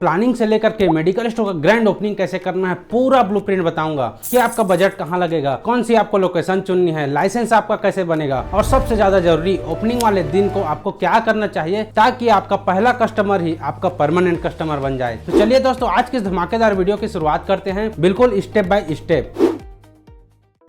Planning से लेकर के मेडिकल स्टोर का ग्रैंड ओपनिंग कैसे करना है, पूरा ब्लूप्रिंट बताऊंगा कि आपका बजट कहां लगेगा, कौन सी आपको लोकेशन चुननी है, लाइसेंस आपका कैसे बनेगा और सबसे ज्यादा जरूरी ओपनिंग वाले दिन को आपको क्या करना चाहिए ताकि आपका पहला कस्टमर ही आपका परमानेंट कस्टमर बन जाए। तो चलिए दोस्तों, आज की इस धमाकेदार वीडियो की शुरुआत करते हैं बिल्कुल स्टेप बाय स्टेप।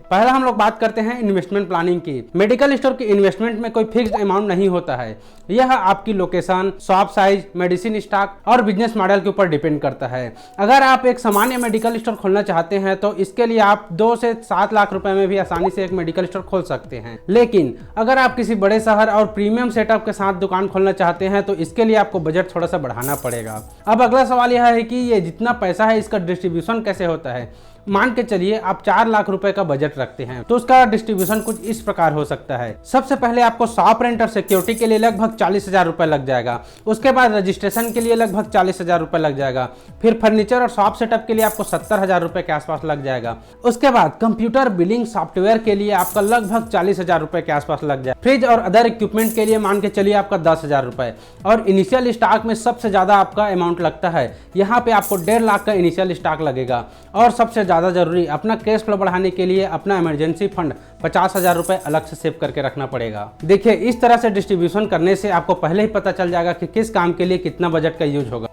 पहला हम लोग बात करते हैं इन्वेस्टमेंट प्लानिंग की। मेडिकल स्टोर की इन्वेस्टमेंट में कोई फिक्स्ड अमाउंट नहीं होता है। यह आपकी location, shop size, medicine stock और बिजनेस मॉडल के ऊपर डिपेंड करता है। अगर आप एक सामान्य मेडिकल स्टोर खोलना चाहते हैं तो इसके लिए आप 2 से 7 लाख रुपए में भी आसानी से एक मेडिकल स्टोर खोल सकते हैं। लेकिन अगर आप किसी बड़े शहर और प्रीमियम सेटअप के साथ दुकान खोलना चाहते हैं तो इसके लिए आपको बजट थोड़ा सा बढ़ाना पड़ेगा। अब अगला सवाल यह है कि ये जितना पैसा है इसका डिस्ट्रीब्यूशन कैसे होता है। मान के चलिए आप 4 लाख रुपए का बजट रखते हैं तो उसका डिस्ट्रीब्यूशन कुछ इस प्रकार हो सकता है। सबसे पहले आपको शॉप रेंट और सिक्योरिटी के लिए लगभग 40,000 रुपए लग जाएगा। उसके बाद रजिस्ट्रेशन के लिए लगभग 40,000 रुपए लग जाएगा। फिर फर्नीचर और शॉप सेटअप के लिए आपको 70,000 रुपए के आसपास लग जाएगा। उसके बाद कंप्यूटर बिलिंग सॉफ्टवेयर के लिए आपका लगभग 40,000 रुपए के आसपास लग जाएगा। फ्रिज और अदर इक्विपमेंट के लिए मान के चलिए आपका 10,000 रुपए। और इनिशियल स्टॉक में सबसे ज्यादा आपका अमाउंट लगता है। यहाँ पे आपको 1.5 लाख का इनिशियल स्टॉक लगेगा। और सबसे ज्यादा जरूरी, अपना कैश फ्लो बढ़ाने के लिए अपना इमरजेंसी फंड 50,000 रुपए अलग से सेव करके रखना पड़ेगा। देखिए, इस तरह से डिस्ट्रीब्यूशन करने से आपको पहले ही पता चल जाएगा कि किस काम के लिए कितना बजट का यूज होगा।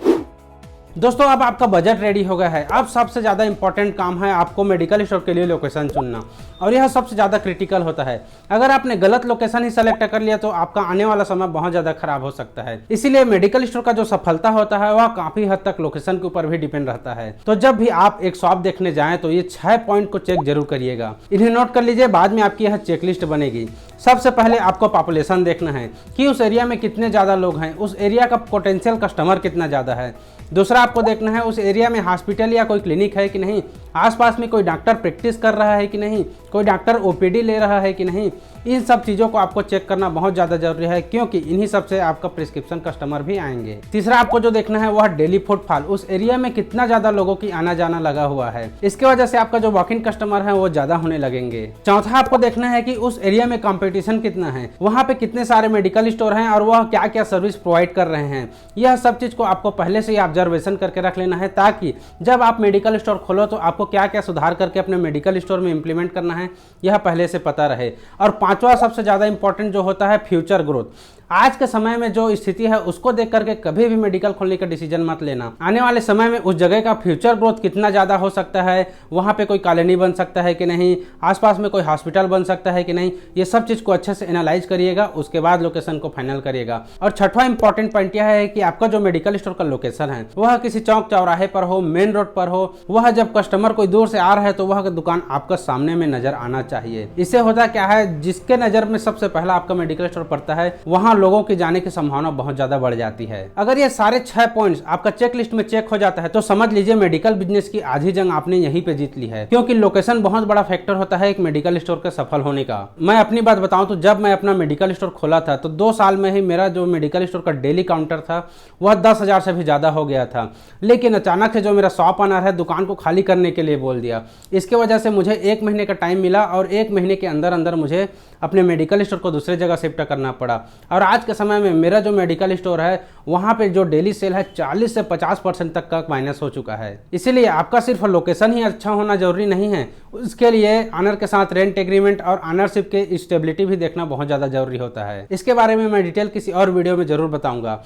दोस्तों, अब आपका बजट रेडी हो गया है। अब सबसे ज्यादा इंपॉर्टेंट काम है आपको मेडिकल स्टोर के लिए लोकेशन चुनना, और यह सबसे ज्यादा क्रिटिकल होता है। अगर आपने गलत लोकेशन ही सेलेक्ट कर लिया तो आपका आने वाला समय बहुत ज्यादा खराब हो सकता है। इसीलिए मेडिकल स्टोर का जो सफलता होता है वह काफी हद तक लोकेशन के ऊपर भी डिपेंड रहता है। तो जब भी आप एक शॉप देखने जाएं तो ये 6 पॉइंट को चेक जरूर करिएगा। इन्हें नोट कर लीजिए, बाद में आपकी यह चेकलिस्ट बनेगी। सबसे पहले आपको पॉपुलेशन देखना है कि उस एरिया में कितने ज्यादा लोग हैं, उस एरिया का पोटेंशियल कस्टमर कितना ज्यादा है। दूसरा आपको देखना है उस एरिया में हॉस्पिटल या कोई क्लिनिक है कि नहीं, आसपास में कोई डॉक्टर प्रैक्टिस कर रहा है कि नहीं, कोई डॉक्टर ओपीडी ले रहा है कि नहीं। इन सब चीज़ों को आपको चेक करना बहुत ज़्यादा जरूरी है, क्योंकि इन्हीं सब से आपका प्रिस्क्रिप्शन कस्टमर भी आएंगे। तीसरा आपको जो देखना है वह डेली फुटफॉल, उस एरिया में कितना ज़्यादा लोगों की आना जाना लगा हुआ है। इसके वजह से आपका जो वॉक इन कस्टमर है वो ज़्यादा होने लगेंगे। चौथा आपको देखना है कि उस एरिया में कंपटीशन कितना है, वहाँ पे कितने सारे मेडिकल स्टोर हैं और वह क्या क्या सर्विस प्रोवाइड कर रहे हैं। यह सब चीज़ को आपको पहले से ही ऑब्जर्वेशन करके रख लेना है, ताकि जब आप मेडिकल स्टोर खोलो तो आपको क्या क्या सुधार करके अपने मेडिकल स्टोर में इंप्लीमेंट करना है यह पहले से पता रहे। और पांचवा सबसे ज्यादा इंपॉर्टेंट जो होता है फ्यूचर ग्रोथ। आज के समय में जो स्थिति है उसको देख करके कभी भी मेडिकल खोलने का डिसीजन मत लेना। आने वाले समय में उस जगह का फ्यूचर ग्रोथ कितना ज्यादा हो सकता है, वहां पे कोई कॉलोनी बन सकता है कि नहीं, आसपास में कोई हॉस्पिटल बन सकता है कि नहीं, ये सब चीज को अच्छे से एनालाइज करिएगा। उसके बाद लोकेशन को फाइनल करिएगा। और छठवां इंपॉर्टेंट पॉइंट यह है कि आपका जो मेडिकल स्टोर का लोकेशन है वह किसी चौक चौराहे पर हो, मेन रोड पर हो। वह जब कस्टमर कोई दूर से आ रहा है तो वह दुकान आपका सामने में नजर आना चाहिए। इससे होता क्या है, जिसके नजर में सबसे पहला आपका मेडिकल स्टोर पड़ता है वहां लोगों के जाने की संभावना बहुत ज्यादा बढ़ जाती है। अगर ये सारे 6 पॉइंट्स आपका चेक लिस्ट में चेक हो जाता है तो समझ लीजिए मेडिकल बिजनेस की आधी जंग आपने यहीं पे जीत ली है, क्योंकि लोकेशन बहुत बड़ा फैक्टर होता है एक मेडिकल स्टोर के सफल होने का। मैं अपनी बात बताऊं तो जब मैं अपना मेडिकल स्टोर खोला था तो 2 साल में ही मेरा जो मेडिकल स्टोर का डेली काउंटर था वह 10,000 से भी ज्यादा हो गया था। लेकिन अचानक से जो मेरा शॉप ऑनर है दुकान को खाली करने के लिए बोल दिया। इसके वजह से मुझे 1 महीने का टाइम मिला और 1 महीने के अंदर अंदर मुझे अपने मेडिकल स्टोर को दूसरे जगह शिफ्ट करना पड़ा। और आज के समय में मेरा जो मेडिकल स्टोर है वहाँ पे जो डेली सेल है 40 से 50% तक का माइनस हो चुका है। इसीलिए आपका सिर्फ लोकेशन ही अच्छा होना जरूरी नहीं है, उसके लिए ऑनर के साथ रेंट एग्रीमेंट और ऑनरशिप के स्टेबिलिटी भी देखना बहुत ज़्यादा जरूरी होता है। इसके बारे में मैं डिटेल किसी और वीडियो में जरूर बताऊंगा।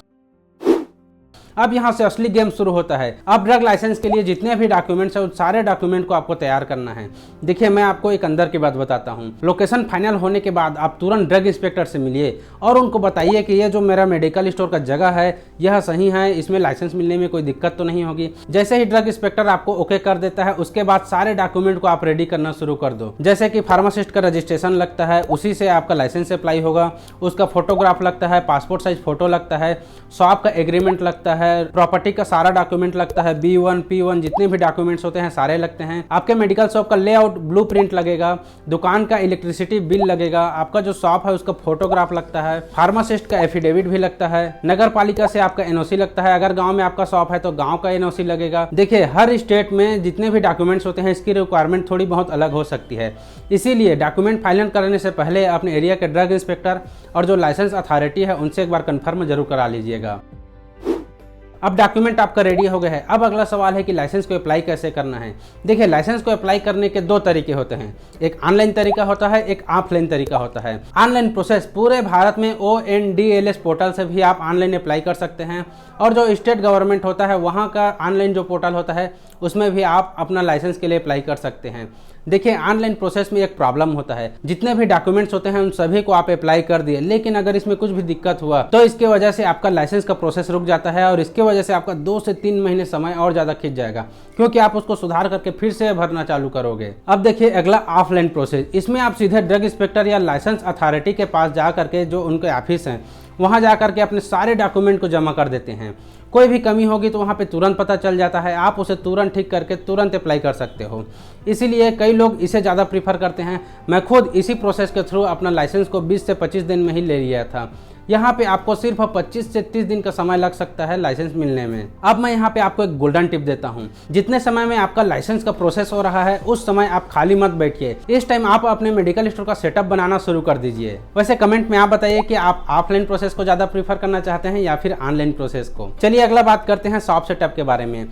अब यहाँ से असली गेम शुरू होता है। अब ड्रग लाइसेंस के लिए जितने भी डॉक्यूमेंट्स हैं उन सारे डॉक्यूमेंट को आपको तैयार करना है। देखिए, मैं आपको एक अंदर की बात बताता हूँ। लोकेशन फाइनल होने के बाद आप तुरंत ड्रग इंस्पेक्टर से मिलिए और उनको बताइए कि ये जो मेरा मेडिकल स्टोर का जगह है यह सही है, इसमें लाइसेंस मिलने में कोई दिक्कत तो नहीं होगी। जैसे ही ड्रग इंस्पेक्टर आपको ओके कर देता है उसके बाद सारे डॉक्यूमेंट को आप रेडी करना शुरू कर दो। जैसे कि फार्मासिस्ट का रजिस्ट्रेशन लगता है, उसी से आपका लाइसेंस अप्लाई होगा, उसका फोटोग्राफ लगता है, पासपोर्ट साइज फोटो लगता है, शॉप का एग्रीमेंट लगता है, प्रॉपर्टी का सारा डॉक्यूमेंट लगता है, B1 P1 जितने भी डॉक्यूमेंट्स होते हैं सारे लगते हैं। आपके मेडिकल शॉप का लेआउट ब्लूप्रिंट लगेगा, दुकान का इलेक्ट्रिसिटी बिल लगेगा, आपका जो शॉप है उसका फोटोग्राफ लगता है, फार्मासिस्ट का एफिडेविट भी लगता है, नगर पालिका से आपका NOC लगता है। अगर गांव में आपका शॉप है तो गांव का NOC लगेगा। देखिए, हर स्टेट में जितने भी डॉक्यूमेंट्स होते हैं इसकी रिक्वायरमेंट थोड़ी बहुत अलग हो सकती है। इसीलिए डॉक्यूमेंट फाइनल करने से पहले अपने एरिया के ड्रग इंस्पेक्टर और जो लाइसेंस अथॉरिटी है उनसे एक बार कंफर्म जरूर करा लीजिएगा। अब डॉक्यूमेंट आपका रेडी हो गया है। अब अगला सवाल है कि लाइसेंस को अप्लाई कैसे करना है। देखिए, लाइसेंस को अप्लाई करने के दो तरीके होते हैं, एक ऑनलाइन तरीका होता है, एक ऑफलाइन तरीका होता है। ऑनलाइन प्रोसेस पूरे भारत में ONDLS पोर्टल से भी आप ऑनलाइन अप्लाई कर सकते हैं, और जो स्टेट गवर्नमेंट होता है वहाँ का ऑनलाइन जो पोर्टल होता है उसमें भी आप अपना लाइसेंस के लिए अप्लाई कर सकते हैं। देखिए, ऑनलाइन प्रोसेस में एक प्रॉब्लम होता है, जितने भी डॉक्यूमेंट्स होते हैं उन सभी को आप अप्लाई कर दिए, लेकिन अगर इसमें कुछ भी दिक्कत हुआ तो इसके वजह से आपका लाइसेंस का प्रोसेस रुक जाता है, और इसके वजह से आपका 2 से 3 महीने समय और ज़्यादा खिंच जाएगा, क्योंकि आप उसको सुधार करके फिर से भरना चालू करोगे। अब देखिए अगला ऑफलाइन प्रोसेस। इसमें आप सीधे ड्रग इंस्पेक्टर या लाइसेंस अथॉरिटी के पास जा करके, जो उनके ऑफिस हैं, वहाँ जा करके अपने सारे डॉक्यूमेंट को जमा कर देते हैं। कोई भी कमी होगी तो वहाँ पे तुरंत पता चल जाता है, आप उसे तुरंत ठीक करके तुरंत अप्लाई कर सकते हो। इसीलिए कई लोग इसे ज़्यादा प्रीफर करते हैं। मैं खुद इसी प्रोसेस के थ्रू अपना लाइसेंस को 20 से 25 दिन में ही ले लिया था। यहाँ पे आपको सिर्फ 25 से 30 दिन का समय लग सकता है लाइसेंस मिलने में। अब मैं यहाँ पे आपको एक गोल्डन टिप देता हूँ, जितने समय में आपका लाइसेंस का प्रोसेस हो रहा है उस समय आप खाली मत बैठिए। इस टाइम आप अपने मेडिकल स्टोर का सेटअप बनाना शुरू कर दीजिए। वैसे कमेंट में आप बताइए कि आप ऑफलाइन प्रोसेस को ज़्यादा प्रीफर करना चाहते हैं या फिर ऑनलाइन प्रोसेस को। चलिए अगला बात करते हैं शॉप सेटअप के बारे में।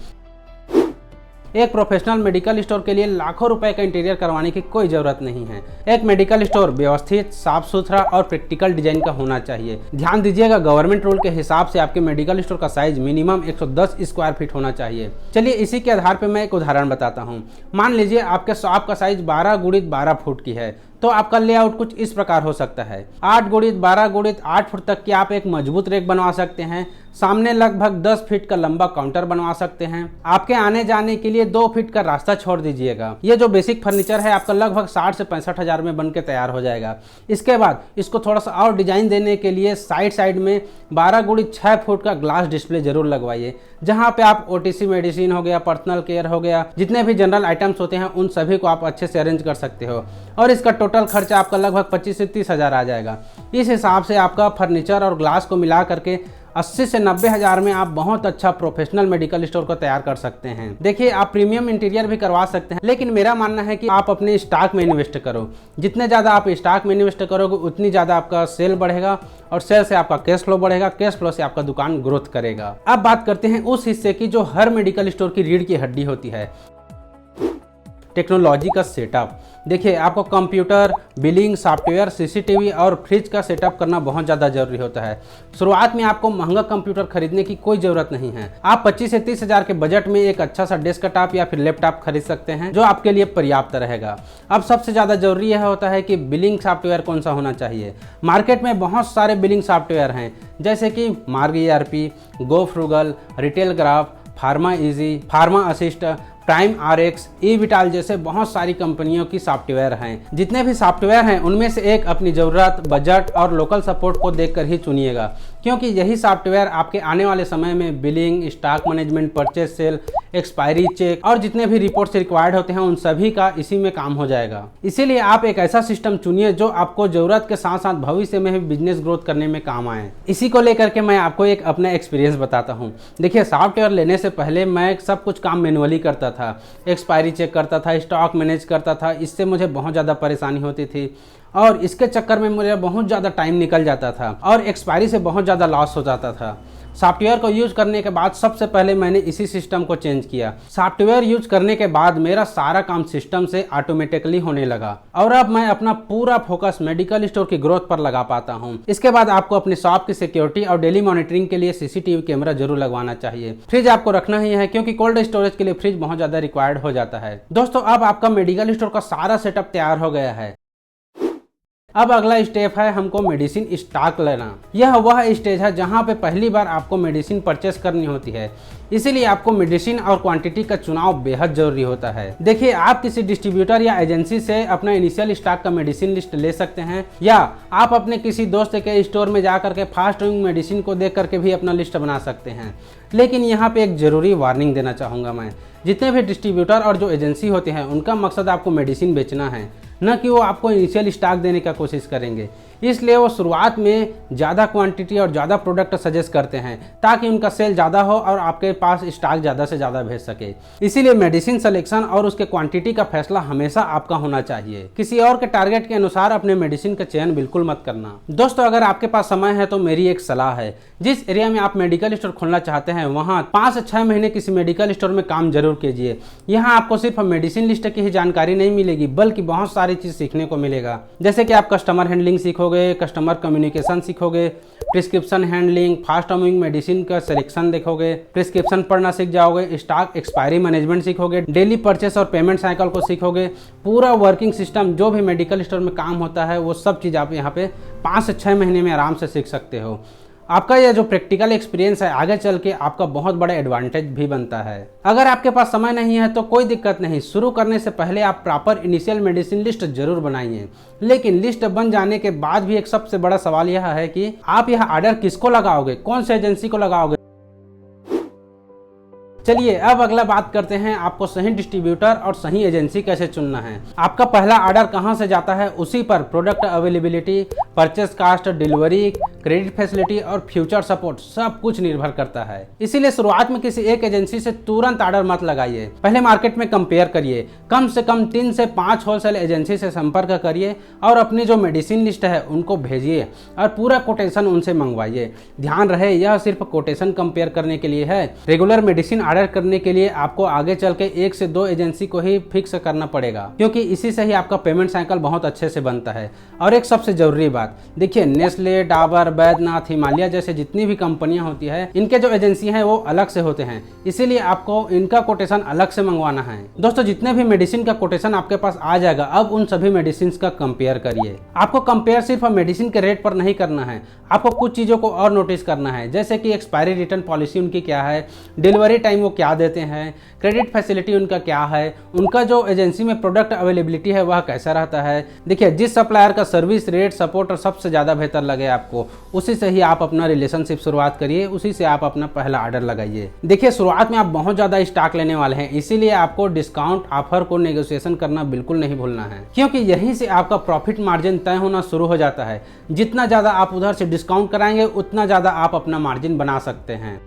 एक प्रोफेशनल मेडिकल स्टोर के लिए लाखों रुपए का इंटीरियर करवाने की कोई ज़रूरत नहीं है। एक मेडिकल स्टोर व्यवस्थित, साफ सुथरा और प्रैक्टिकल डिजाइन का होना चाहिए। ध्यान दीजिएगा, गवर्नमेंट रूल के हिसाब से आपके मेडिकल स्टोर का साइज मिनिमम 110 स्क्वायर फीट होना चाहिए। चलिए इसी के आधार पर मैं एक उदाहरण बताता हूँ। मान लीजिए आपके शॉप का साइज 12 × 12 फुट की है, तो आपका लेआउट कुछ इस प्रकार हो सकता है। 8 × 12 × 8 फुट तक की आप एक मजबूत रैक बनवा सकते हैं। सामने लगभग 10 फीट का लंबा काउंटर बनवा सकते हैं। आपके आने जाने के लिए 2 फीट का रास्ता छोड़ दीजिएगा। ये जो बेसिक फर्नीचर है आपका लगभग 60 से 65 हज़ार में बन के तैयार हो जाएगा। इसके बाद इसको थोड़ा सा और डिजाइन देने के लिए साइड में 12 × 6 फुट का ग्लास डिस्प्ले जरूर लगवाइए, जहाँ पे आप OTC मेडिसिन हो गया, पर्सनल केयर हो गया, जितने भी जनरल आइटम्स होते हैं उन सभी को आप अच्छे से अरेंज कर सकते हो। और इसका टोटल खर्चा आपका लगभग 25 से 30 हज़ार आ जाएगा। इस हिसाब से आपका फर्नीचर और ग्लास को मिला करके 80 से 90 हज़ार में आप बहुत अच्छा प्रोफेशनल मेडिकल स्टोर को तैयार कर सकते हैं। देखिए, आप प्रीमियम इंटीरियर भी करवा सकते हैं, लेकिन मेरा मानना है कि आप अपने स्टॉक में इन्वेस्ट करो। जितने ज़्यादा आप स्टॉक में इन्वेस्ट करोगे उतनी ज़्यादा आपका सेल बढ़ेगा, और सेल से आपका कैश फ्लो बढ़ेगा, कैश फ्लो से आपका दुकान ग्रोथ करेगा। अब बात करते हैं उस हिस्से की जो हर मेडिकल स्टोर की रीढ़ की हड्डी होती है, टेक्नोलॉजी का सेटअप। देखिए, आपको कंप्यूटर, बिलिंग सॉफ्टवेयर, CCTV और फ्रिज का सेटअप करना बहुत ज़्यादा जरूरी होता है। शुरुआत में आपको महंगा कंप्यूटर खरीदने की कोई ज़रूरत नहीं है। आप 25 से 30 हज़ार के बजट में एक अच्छा सा डेस्कटॉप या फिर लैपटॉप खरीद सकते हैं, जो आपके लिए पर्याप्त रहेगा। अब सबसे ज़्यादा जरूरी यह होता है कि बिलिंग सॉफ्टवेयर कौन सा होना चाहिए। मार्केट में बहुत सारे बिलिंग सॉफ्टवेयर हैं, जैसे कि Marg ERP, GoFrugal, RetailGraph, PharmEasy, Pharma Assist, Prime RX, eVital जैसे बहुत सारी कंपनियों की सॉफ्टवेयर हैं। जितने भी सॉफ्टवेयर हैं उनमें से एक अपनी ज़रूरत, बजट और लोकल सपोर्ट को देखकर ही चुनिएगा, क्योंकि यही सॉफ्टवेयर आपके आने वाले समय में billing, stock management, purchase sale, expiry check और जितने भी रिपोर्ट्स रिक्वायर्ड होते हैं उन सभी का इसी में काम हो जाएगा। इसीलिए आप एक ऐसा सिस्टम चुनिए जो आपको ज़रूरत के साथ साथ भविष्य में भी बिजनेस ग्रोथ करने में काम आए। इसी को लेकर के मैं आपको एक अपना एक्सपीरियंस बताता हूँ। देखिए, सॉफ्टवेयर लेने से पहले मैं सब कुछ काम मैनुअली करता था, एक्सपायरी चेक करता था, स्टॉक मैनेज करता था। इससे मुझे बहुत ज़्यादा परेशानी होती थी और इसके चक्कर में मुझे बहुत ज़्यादा टाइम निकल जाता था और एक्सपायरी से बहुत ज़्यादा लॉस हो जाता था। सॉफ्टवेयर को यूज करने के बाद सबसे पहले मैंने इसी सिस्टम को चेंज किया। सॉफ्टवेयर यूज करने के बाद मेरा सारा काम सिस्टम से ऑटोमेटिकली होने लगा और अब मैं अपना पूरा फोकस मेडिकल स्टोर की ग्रोथ पर लगा पाता हूं। इसके बाद आपको अपनी शॉप की सिक्योरिटी और डेली मॉनिटरिंग के लिए CCTV कैमरा जरूर लगवाना चाहिए। फ्रिज आपको रखना ही है, क्योंकि कोल्ड स्टोरेज के लिए फ्रिज बहुत ज्यादा रिक्वायर्ड हो जाता है। दोस्तों, अब आपका मेडिकल स्टोर का सारा सेटअप तैयार हो गया है। अब अगला स्टेप है हमको मेडिसिन स्टॉक लेना। यह वह स्टेज है जहां पे पहली बार आपको मेडिसिन परचेस करनी होती है, इसीलिए आपको मेडिसिन और क्वांटिटी का चुनाव बेहद जरूरी होता है। देखिए, आप किसी डिस्ट्रीब्यूटर या एजेंसी से अपना इनिशियल स्टॉक का मेडिसिन लिस्ट ले सकते हैं, या आप अपने किसी दोस्त के स्टोर में जा करके फास्ट मूविंग मेडिसिन को देख करके भी अपना लिस्ट बना सकते हैं। लेकिन यहाँ पे एक जरूरी वार्निंग देना चाहूँगा मैं, जितने भी डिस्ट्रीब्यूटर और जो एजेंसी होते हैं उनका मकसद आपको मेडिसिन बेचना है, न कि वो आपको इनिशियल स्टॉक देने का कोशिश करेंगे। इसलिए वो शुरुआत में ज़्यादा क्वांटिटी और ज़्यादा प्रोडक्ट सजेस्ट करते हैं ताकि उनका सेल ज़्यादा हो और आपके पास स्टॉक ज़्यादा से ज़्यादा भेज सके। इसीलिए मेडिसिन सिलेक्शन और उसके क्वांटिटी का फैसला हमेशा आपका होना चाहिए। किसी और के टारगेट के अनुसार अपने मेडिसिन का चयन बिल्कुल मत करना। दोस्तों, अगर आपके पास समय है तो मेरी एक सलाह है, जिस एरिया में आप मेडिकल स्टोर खोलना चाहते हैं वहाँ 5 से 6 महीने किसी मेडिकल स्टोर में काम जरूर कीजिए। यहाँ आपको सिर्फ मेडिसिन लिस्ट की ही जानकारी नहीं मिलेगी बल्कि बहुत सारी चीज सीखने को मिलेगा। जैसे कि आप कस्टमर हैंडलिंग सीखोगे, कस्टमर कम्युनिकेशन सीखोगे, prescription handling, fast moving medicine का सिलेक्शन देखोगे, प्रिस्क्रिप्शन पढ़ना सीख जाओगे, स्टॉक एक्सपायरी मैनेजमेंट सीखोगे, डेली परचेस और पेमेंट साइकिल को सीखोगे। पूरा वर्किंग सिस्टम जो भी मेडिकल स्टोर में काम होता है वो सब चीज़ आप यहाँ पे 5 से 6 महीने में आराम से सीख सकते हो। आपका यह जो प्रैक्टिकल एक्सपीरियंस है आगे चल के आपका बहुत बड़ा एडवांटेज भी बनता है। अगर आपके पास समय नहीं है तो कोई दिक्कत नहीं, शुरू करने से पहले आप प्रॉपर इनिशियल मेडिसिन लिस्ट जरूर बनाइए। लेकिन लिस्ट बन जाने के बाद भी एक सबसे बड़ा सवाल यह है कि आप यह ऑर्डर किसको लगाओगे, कौन से एजेंसी को लगाओगे। चलिए अब अगला बात करते हैं आपको सही डिस्ट्रीब्यूटर और सही एजेंसी कैसे चुनना है। आपका पहला ऑर्डर कहां से जाता है उसी पर product availability, purchase cost, delivery, credit facility और फ्यूचर सपोर्ट सब कुछ निर्भर करता है। इसीलिए शुरुआत में किसी एक एजेंसी से तुरंत ऑर्डर मत लगाइए। पहले मार्केट में कंपेयर करिए, कम से कम 3 से 5 होलसेल एजेंसी से संपर्क करिए और अपनी जो मेडिसिन लिस्ट है उनको भेजिए और पूरा कोटेशन उनसे मंगवाइए। ध्यान रहे यह सिर्फ कोटेशन कंपेयर करने के लिए है। रेगुलर मेडिसिन ऑर्डर करने के लिए आपको आगे चल के 1 से 2 एजेंसी को ही फिक्स करना पड़ेगा, क्योंकि इसी से ही आपका पेमेंट साइकिल बहुत अच्छे से बनता है। और एक सबसे जरूरी बात, देखिए नेस्ले, डाबर, बैद्यनाथ, हिमालय जैसे जितनी भी कंपनियां होती है इनके जो एजेंसी हैं वो अलग से होते हैं, इसीलिए आपको इनका कोटेशन अलग से मंगवाना है। दोस्तों, जितने भी मेडिसिन का कोटेशन आपके पास आ जाएगा अब उन सभी मेडिसिन का कंपेयर करिए। आपको कंपेयर सिर्फ मेडिसिन के रेट पर नहीं करना है, आपको कुछ चीजों को और नोटिस करना है, जैसे कि एक्सपायरी रिटर्न पॉलिसी उनकी क्या है, डिलीवरी टाइम वो क्या देते हैं, क्रेडिट फैसिलिटी उनका क्या है, उनका जो एजेंसी में प्रोडक्ट अवेलेबिलिटी है वह कैसा रहता है। देखिए जिस सप्लायर का सर्विस रेट सपोर्ट और सबसे ज़्यादा बेहतर लगे आपको उसी से ही आप अपना रिलेशनशिप शुरुआत करिए, उसी से आप अपना पहला ऑर्डर लगाइए। देखिए शुरुआत में आप बहुत ज़्यादा स्टॉक लेने वाले हैं, इसीलिए आपको डिस्काउंट ऑफर को नेगोशिएशन करना बिल्कुल नहीं भूलना है, क्योंकि यहीं से आपका प्रॉफिट मार्जिन तय होना शुरू हो जाता है। जितना ज़्यादा आप उधर से डिस्काउंट कराएंगे उतना ज़्यादा आप अपना मार्जिन बना सकते हैं।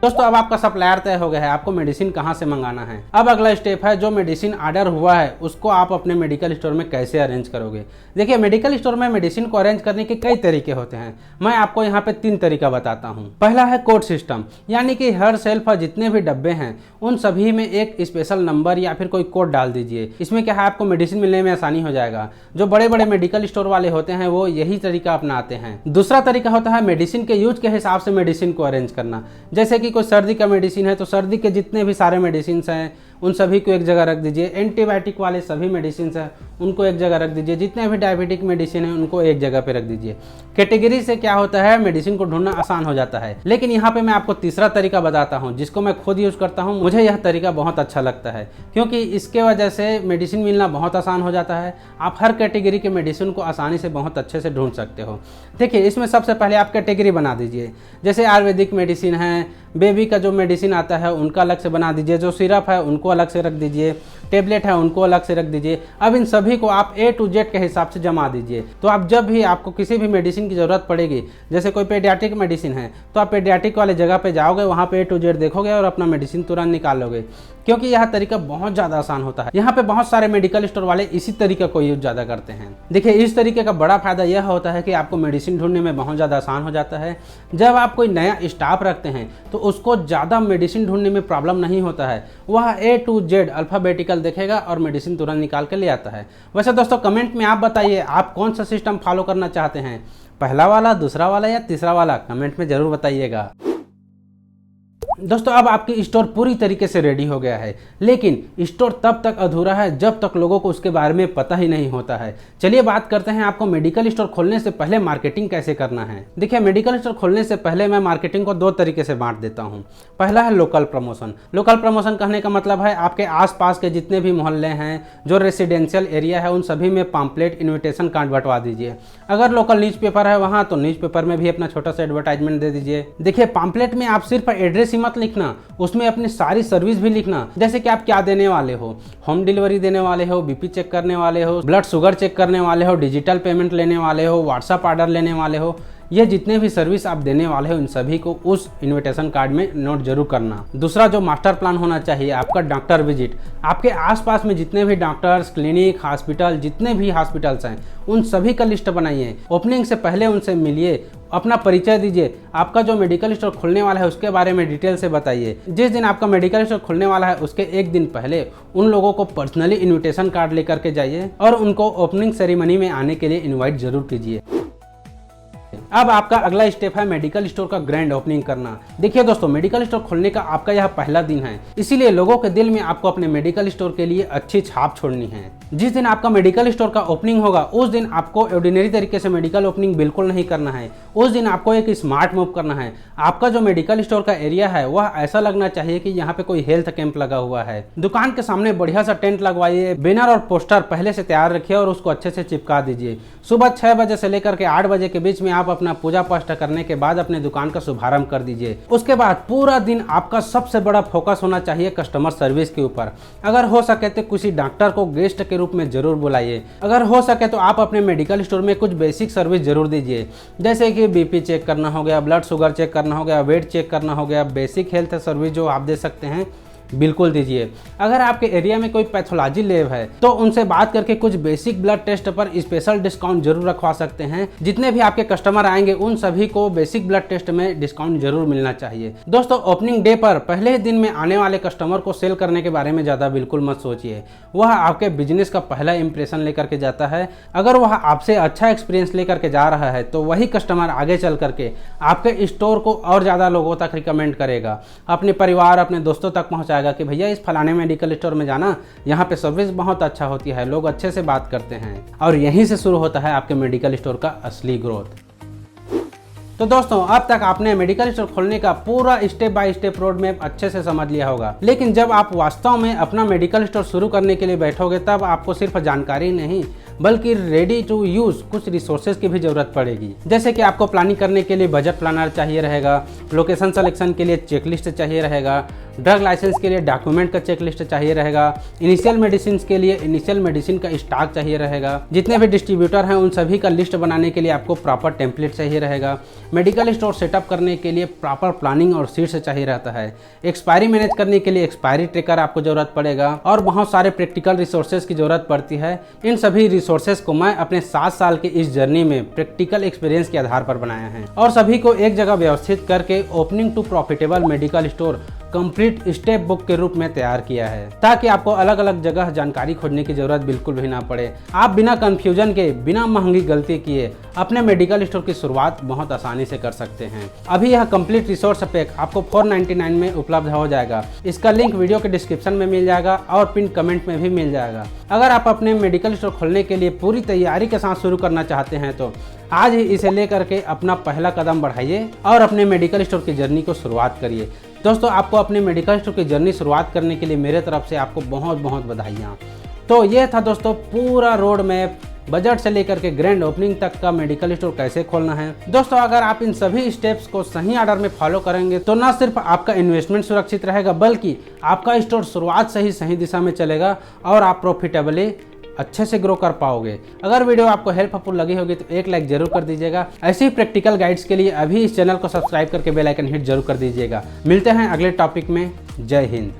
दोस्तों, अब आपका सप्लायर तय हो गया है, आपको मेडिसिन कहां से मंगाना है। अब अगला स्टेप है जो मेडिसिन ऑर्डर हुआ है उसको आप अपने मेडिकल स्टोर में कैसे अरेंज करोगे। देखिए मेडिकल स्टोर में मेडिसिन को अरेंज करने के कई तरीके होते हैं, मैं आपको यहाँ पे 3 तरीका बताता हूँ। पहला है कोड सिस्टम, यानी कि हर शेल्फ पर जितने भी डब्बे हैं उन सभी में एक स्पेशल नंबर या फिर कोई कोड डाल दीजिए। इसमें क्या है आपको मेडिसिन मिलने में आसानी हो जाएगा। जो बड़े बड़े मेडिकल स्टोर वाले होते हैं वो यही तरीका अपनाते हैं। दूसरा तरीका होता है मेडिसिन के यूज के हिसाब से मेडिसिन को अरेंज करना। जैसे कि कोई सर्दी का मेडिसिन है तो सर्दी के जितने भी सारे मेडिसिन हैं उन सभी को एक जगह रख दीजिए। एंटीबायोटिक वाले सभी मेडिसिन हैं उनको एक जगह रख दीजिए। जितने भी डायबिटिक मेडिसिन है उनको एक जगह पे रख दीजिए। कैटेगरी से क्या होता है मेडिसिन को ढूंढना आसान हो जाता है। लेकिन यहाँ पे मैं आपको तीसरा तरीका बताता हूँ जिसको मैं खुद यूज करता हूँ। मुझे यह तरीका बहुत अच्छा लगता है क्योंकि इसके वजह से मेडिसिन मिलना बहुत आसान हो जाता है। आप हर कैटेगरी के मेडिसिन को आसानी से बहुत अच्छे से ढूंढ सकते हो। देखिए इसमें सबसे पहले आप कैटेगरी बना दीजिए। जैसे आयुर्वेदिक मेडिसिन है, बेबी का जो मेडिसिन आता है उनका अलग से बना दीजिए, जो सिरप है उनको अलग से रख दीजिए, टेबलेट है उनको अलग से रख दीजिए। अब इन सभी को आप A to Z के हिसाब से जमा दीजिए। तो आप जब भी आपको किसी भी मेडिसिन की ज़रूरत पड़ेगी, जैसे कोई पेडियाट्रिक मेडिसिन है तो आप पेडियाट्रिक वाले जगह पे जाओगे, वहाँ पे A to Z देखोगे और अपना मेडिसिन तुरंत निकाल लोगे, क्योंकि यह तरीका बहुत ज़्यादा आसान होता है। यहाँ पे बहुत सारे मेडिकल स्टोर वाले इसी तरीके को यूज ज़्यादा करते हैं। देखिए इस तरीके का बड़ा फायदा यह होता है कि आपको मेडिसिन ढूंढने में बहुत ज़्यादा आसान हो जाता है। जब आप कोई नया स्टाफ रखते हैं तो उसको ज़्यादा मेडिसिन ढूंढने में प्रॉब्लम नहीं होता है, वह A to Z अल्फ़ाबेटिकल देखेगा और मेडिसिन तुरंत निकाल के ले आता है। वैसे दोस्तों कमेंट में आप बताइए आप कौन सा सिस्टम फॉलो करना चाहते हैं, पहला वाला, दूसरा वाला या तीसरा वाला, कमेंट में ज़रूर बताइएगा। दोस्तों अब आपकी स्टोर पूरी तरीके से रेडी हो गया है, लेकिन स्टोर तब तक अधूरा है जब तक लोगों को उसके बारे में पता ही नहीं होता है। चलिए बात करते हैं आपको मेडिकल स्टोर खोलने से पहले मार्केटिंग कैसे करना है। देखिए मेडिकल स्टोर खोलने से पहले मैं मार्केटिंग को 2 तरीके से बांट देता हूँ। पहला है लोकल प्रमोशन। लोकल प्रमोशन कहने का मतलब है आपके आसपास के जितने भी मोहल्ले हैं, जो रेसिडेंशियल एरिया है, उन सभी में पम्पलेट, इन्विटेशन कार्ड बंटवा दीजिए। अगर लोकल न्यूज़पेपर है वहाँ तो न्यूज़पेपर में भी अपना छोटा सा एडवर्टाइजमेंट दे दीजिए। देखिए पम्पलेट में आप सिर्फ एड्रेस मत लिखना, उसमें अपनी सारी सर्विस भी लिखना, जैसे कि आप क्या देने वाले हो, होम डिलीवरी देने वाले हो, बीपी चेक करने वाले हो, ब्लड शुगर चेक करने वाले हो, डिजिटल पेमेंट लेने वाले हो, व्हाट्सएप ऑर्डर लेने वाले हो। ये जितने भी सर्विस आप देने वाले हो इन सभी को उस इनविटेशन कार्ड में नोट जरूर करना। दूसरा जो मास्टर प्लान होना चाहिए आपका डॉक्टर विजिट। आपके आसपास में जितने भी डॉक्टर्स, क्लिनिक, हॉस्पिटल, जितने भी हॉस्पिटल्स हैं उन सभी का लिस्ट बनाइए। ओपनिंग से पहले उनसे मिलिए, अपना परिचय दीजिए, आपका जो मेडिकल स्टोर खुलने वाला है उसके बारे में डिटेल से बताइए। जिस दिन आपका मेडिकल स्टोर खुलने वाला है उसके एक दिन पहले उन लोगों को पर्सनली इन्विटेशन कार्ड लेकर के जाइए और उनको ओपनिंग सेरेमनी में आने के लिए इन्वाइट जरूर कीजिए। अब आपका अगला स्टेप है मेडिकल स्टोर का ग्रैंड ओपनिंग करना। देखिए दोस्तों, मेडिकल स्टोर खोलने का आपका यह पहला दिन है, इसीलिए लोगों के दिल में आपको अपने मेडिकल स्टोर के लिए अच्छी छाप छोड़नी है। जिस दिन आपका मेडिकल स्टोर का ओपनिंग होगा उस दिन आपको ऑर्डिनरी तरीके से मेडिकल ओपनिंग बिल्कुल नहीं करना है। उस दिन आपको एक स्मार्ट मूव करना है। आपका जो मेडिकल स्टोर का एरिया है वह ऐसा लगना चाहिए कि यहाँ पे कोई हेल्थ कैंप लगा हुआ है। दुकान के सामने बढ़िया सा टेंट लगवाइए, बैनर और पोस्टर पहले से तैयार रखिए और उसको अच्छे से चिपका दीजिए। सुबह 6 बजे से लेकर के 8 बजे के बीच में आप अपना पूजा पाठ करने के बाद अपने दुकान का शुभारंभ कर दीजिए। उसके बाद पूरा दिन आपका सबसे बड़ा फोकस होना चाहिए कस्टमर सर्विस के ऊपर। अगर हो सके तो किसी डॉक्टर को गेस्ट के रूप में जरूर बुलाइए। अगर हो सके तो आप अपने मेडिकल स्टोर में कुछ बेसिक सर्विस जरूर दीजिए, जैसे कि बीपी चेक करना हो गया, ब्लड शुगर चेक करना हो गया, वेट चेक करना हो गया। बेसिक हेल्थ सर्विस जो आप दे सकते हैं बिल्कुल दीजिए। अगर आपके एरिया में कोई पैथोलॉजी लैब है तो उनसे बात करके कुछ बेसिक ब्लड टेस्ट पर स्पेशल डिस्काउंट जरूर रखवा सकते हैं। जितने भी आपके कस्टमर आएंगे उन सभी को बेसिक ब्लड टेस्ट में डिस्काउंट जरूर मिलना चाहिए। दोस्तों, ओपनिंग डे पर पहले ही दिन में आने वाले कस्टमर को सेल करने के बारे में ज्यादा बिल्कुल मत सोचिए। वह आपके बिजनेस का पहला इंप्रेशन लेकर के जाता है। अगर वह आपसे अच्छा एक्सपीरियंस लेकर के जा रहा है तो वही कस्टमर आगे चल करके आपके स्टोर को और ज्यादा लोगों तक रिकमेंड करेगा, अपने परिवार, अपने दोस्तों तक पहुंचाएगा कि भैया इस फलाने मेडिकल स्टोर में जाना, यहाँ पे सर्विस बहुत अच्छा होती है, लोग अच्छे से बात करते हैं। और यहीं से शुरू होता है आपके मेडिकल स्टोर का असली ग्रोथ। तो दोस्तों, अब तक आपने मेडिकल स्टोर खोलने का पूरा step by step road map अच्छे से समझ लिया होगा, लेकिन जब आप वास्तव में अपना मेडिकल स्टोर शुरू करने के लिए बैठोगे तब आपको सिर्फ जानकारी नहीं बल्कि रेडी टू यूज कुछ रिसोर्सेज की भी जरूरत पड़ेगी। जैसे कि आपको प्लानिंग करने के लिए बजट प्लानर चाहिए रहेगा, लोकेशन सिलेक्शन के लिए चेकलिस्ट चाहिए रहेगा, ड्रग लाइसेंस के लिए डॉक्यूमेंट का चेकलिस्ट चाहिए रहेगा, इनिशियल मेडिसिन के लिए इनिशियल मेडिसिन का स्टॉक चाहिए रहेगा, जितने भी डिस्ट्रीब्यूटर हैं उन सभी का लिस्ट बनाने के लिए आपको प्रॉपर टेम्पलेट चाहिए रहेगा, मेडिकल स्टोर सेटअप करने के लिए प्रॉपर प्लानिंग और शीट्स चाहिए रहता है, एक्सपायरी मैनेज करने के लिए एक्सपायरी ट्रैकर आपको जरूरत पड़ेगा और बहुत सारे प्रैक्टिकल रिसोर्सेज की जरूरत पड़ती है। इन सभी रिसोर्सेज को मैं अपने 7 साल के इस जर्नी में प्रैक्टिकल एक्सपीरियंस के आधार पर बनाया है और सभी को एक जगह व्यवस्थित करके opening to profitable medical store complete step book के रूप में तैयार किया है, ताकि आपको अलग अलग जगह जानकारी खोजने की जरूरत बिल्कुल भी ना पड़े। आप बिना कंफ्यूजन के, बिना महंगी गलती किए अपने मेडिकल स्टोर की शुरुआत बहुत आसानी से कर सकते हैं। अभी यह कंप्लीट रिसोर्स पैक आपको 499 में उपलब्ध हो जाएगा। इसका लिंक वीडियो के डिस्क्रिप्शन में मिल जाएगा और पिन कमेंट में भी मिल जाएगा। अगर आप अपने मेडिकल स्टोर खोलने के लिए पूरी तैयारी के साथ शुरू करना चाहते हैं तो आज ही इसे लेकर के अपना पहला कदम बढ़ाइए और अपने मेडिकल स्टोर की जर्नी को शुरुआत करिए। दोस्तों, आपको अपने मेडिकल स्टोर की जर्नी शुरुआत करने के लिए मेरे तरफ से आपको बहुत बहुत बधाइयाँ। तो ये था दोस्तों पूरा रोड मैप, बजट से लेकर के ग्रैंड ओपनिंग तक का मेडिकल स्टोर कैसे खोलना है। दोस्तों, अगर आप इन सभी स्टेप्स को सही ऑर्डर में फॉलो करेंगे तो न सिर्फ आपका इन्वेस्टमेंट सुरक्षित रहेगा बल्कि आपका स्टोर शुरुआत से ही सही दिशा में चलेगा और आप प्रॉफिटेबली अच्छे से ग्रो कर पाओगे। अगर वीडियो आपको हेल्पफुल लगी होगी तो एक लाइक जरूर कर दीजिएगा। ऐसी प्रैक्टिकल गाइड्स के लिए अभी इस चैनल को सब्सक्राइब करके बेल आइकन हिट जरूर कर दीजिएगा। मिलते हैं अगले टॉपिक में। जय हिंद।